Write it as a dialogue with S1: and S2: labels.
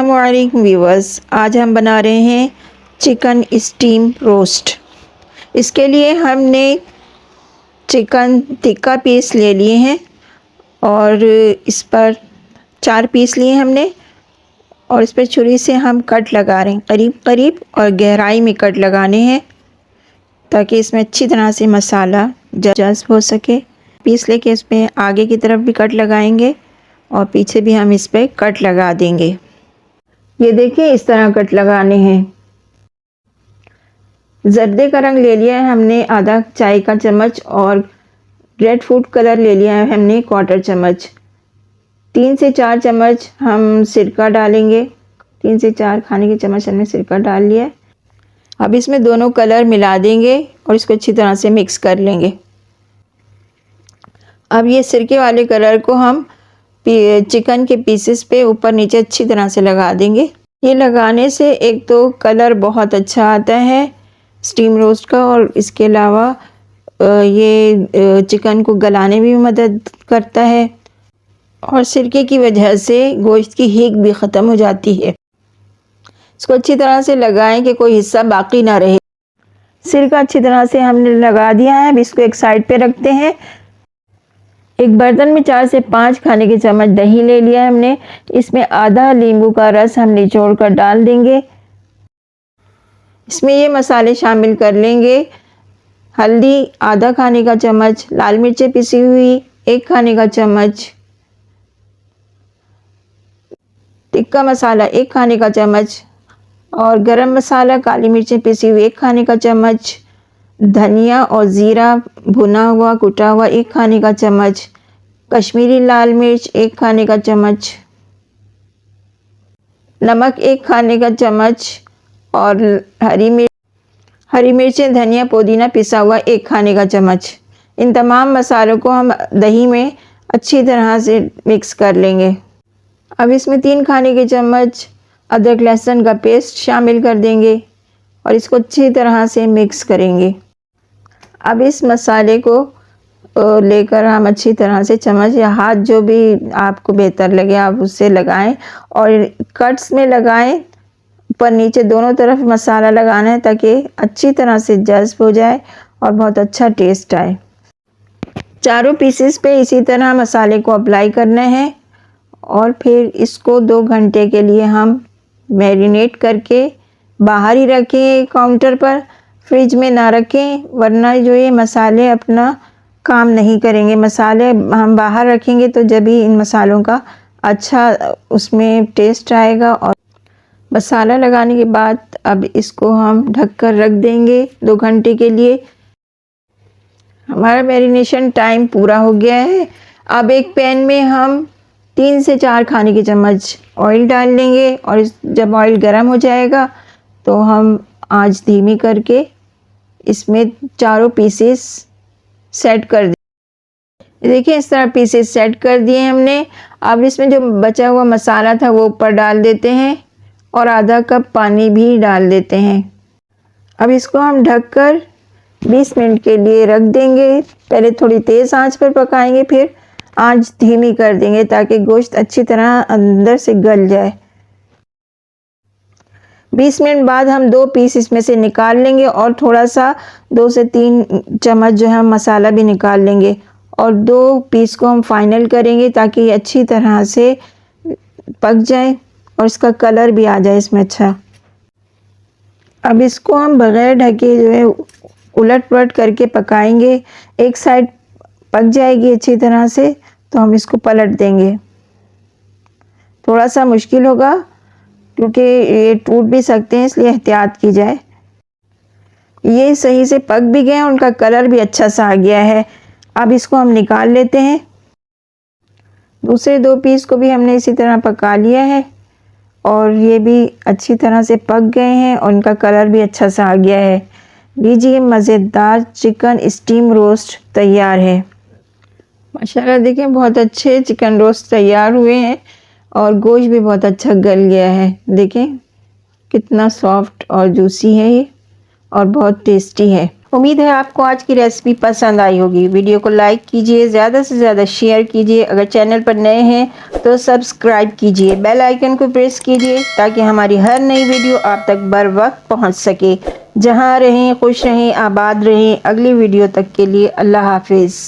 S1: अस्सलामुअलैकुम व्यूअर्स, आज हम बना रहे हैं चिकन स्टीम रोस्ट। इसके लिए हमने चिकन टिक्का पीस ले लिए हैं और इस पर 4 पीस लिए हमने और इस पर छुरी से हम कट लगा रहे हैं, करीब करीब और गहराई में कट लगाने हैं ताकि इसमें अच्छी तरह से मसाला जज़्ब हो सके। पीस लेके इस पर आगे की तरफ भी कट लगाएंगे और पीछे भी हम इस पर कट लगा देंगे। ये देखिए, इस तरह कट लगाने हैं। जर्दे का रंग ले लिया है हमने आधा चाय का चम्मच और रेड फूड कलर ले लिया है हमने 1/4 चम्मच। 3 से 4 चम्मच हम सिरका डालेंगे। 3 से 4 खाने के चम्मच हमने सिरका डाल लिया है। अब इसमें दोनों कलर मिला देंगे और इसको अच्छी तरह से मिक्स कर लेंगे। अब ये सिरके वाले कलर को हम चिकन के पीसेस पे ऊपर नीचे अच्छी तरह से लगा देंगे। ये लगाने से एक तो कलर बहुत अच्छा आता है स्टीम रोस्ट का और इसके अलावा ये चिकन को गलाने में भी मदद करता है और सिरके की वजह से गोश्त की हींग भी ख़त्म हो जाती है। इसको अच्छी तरह से लगाएं कि कोई हिस्सा बाकी ना रहे। सिरका अच्छी तरह से हमने लगा दिया है। अब इसको एक साइड पे रखते हैं। एक बर्तन में 4 से 5 खाने के चम्मच दही ले लिया है हमने। इसमें आधा नींबू का रस हम निचोड़ कर डाल देंगे। इसमें ये मसाले शामिल कर लेंगे। हल्दी आधा खाने का चम्मच, लाल मिर्चें पिसी हुई 1 खाने का चम्मच, टिक्का मसाला 1 खाने का चम्मच और गरम मसाला काली मिर्चें पिसी हुई 1 खाने का चम्मच, धनिया और ज़ीरा भुना हुआ कुटा हुआ 1 खाने का चम्मच, कश्मीरी लाल मिर्च 1 खाने का चम्मच, नमक 1 खाने का चम्मच और हरी मिर्चें धनिया पुदीना पिसा हुआ 1 खाने का चम्मच। इन तमाम मसालों को हम दही में अच्छी तरह से मिक्स कर लेंगे। अब इसमें 3 खाने के चम्मच अदरक लहसुन का पेस्ट शामिल कर देंगे और इसको अच्छी तरह से मिक्स करेंगे। अब इस मसाले को लेकर हम अच्छी तरह से चम्मच या हाथ जो भी आपको बेहतर लगे आप उससे लगाएं और कट्स में लगाएं। ऊपर नीचे दोनों तरफ मसाला लगाना है ताकि अच्छी तरह से जज़्ब हो जाए और बहुत अच्छा टेस्ट आए। चारों पीसेस पे इसी तरह मसाले को अप्लाई करना है और फिर इसको 2 घंटे के लिए हम मैरिनेट करके बाहर ही रखें काउंटर पर, फ्रिज में ना रखें वरना जो ये मसाले अपना काम नहीं करेंगे। मसाले हम बाहर रखेंगे तो जब ही इन मसालों का अच्छा उसमें टेस्ट आएगा। और मसाला लगाने के बाद अब इसको हम ढककर रख देंगे 2 घंटे के लिए। हमारा मैरिनेशन टाइम पूरा हो गया है। अब एक पैन में हम 3 से 4 खाने के चम्मच ऑयल डाल लेंगे और जब ऑयल गर्म हो जाएगा तो हम आंच धीमी करके इसमें चारों पीसेस सेट कर दें। देखिए, इस तरह पीसेस सेट कर दिए हमने। अब इसमें जो बचा हुआ मसाला था वो ऊपर डाल देते हैं और आधा कप पानी भी डाल देते हैं। अब इसको हम ढककर 20 मिनट के लिए रख देंगे। पहले थोड़ी तेज़ आंच पर पकाएंगे, फिर आंच धीमी कर देंगे ताकि गोश्त अच्छी तरह अंदर से गल जाए। 20 मिनट बाद हम 2 पीस इसमें से निकाल लेंगे और थोड़ा सा 2 से 3 चम्मच जो है मसाला भी निकाल लेंगे और 2 पीस को हम फाइनल करेंगे ताकि ये अच्छी तरह से पक जाए और इसका कलर भी आ जाए इसमें अच्छा। अब इसको हम बग़ैर ढके जो है उलट पलट करके पकाएंगे। एक साइड पक जाएगी अच्छी तरह से तो हम इसको पलट देंगे। थोड़ा सा मुश्किल होगा क्योंकि ये टूट भी सकते हैं, इसलिए एहतियात की जाए। ये सही से पक भी गए, उनका कलर भी अच्छा सा आ गया है। अब इसको हम निकाल लेते हैं। दूसरे 2 पीस को भी हमने इसी तरह पका लिया है और ये भी अच्छी तरह से पक गए हैं और उनका कलर भी अच्छा सा आ गया है। लीजिए, मज़ेदार चिकन स्टीम रोस्ट तैयार है। माशाल्लाह देखिए, बहुत अच्छे चिकन रोस्ट तैयार हुए हैं और गोश्त भी बहुत अच्छा गल गया है। देखें कितना सॉफ्ट और जूसी है ये और बहुत टेस्टी है। उम्मीद है आपको आज की रेसिपी पसंद आई होगी। वीडियो को लाइक कीजिए, ज़्यादा से ज़्यादा शेयर कीजिए। अगर चैनल पर नए हैं तो सब्सक्राइब कीजिए, बेल आइकन को प्रेस कीजिए ताकि हमारी हर नई वीडियो आप तक बर वक्त पहुँच सके। जहाँ रहें खुश रहें, आबाद रहें। अगली वीडियो तक के लिए अल्लाह हाफिज़।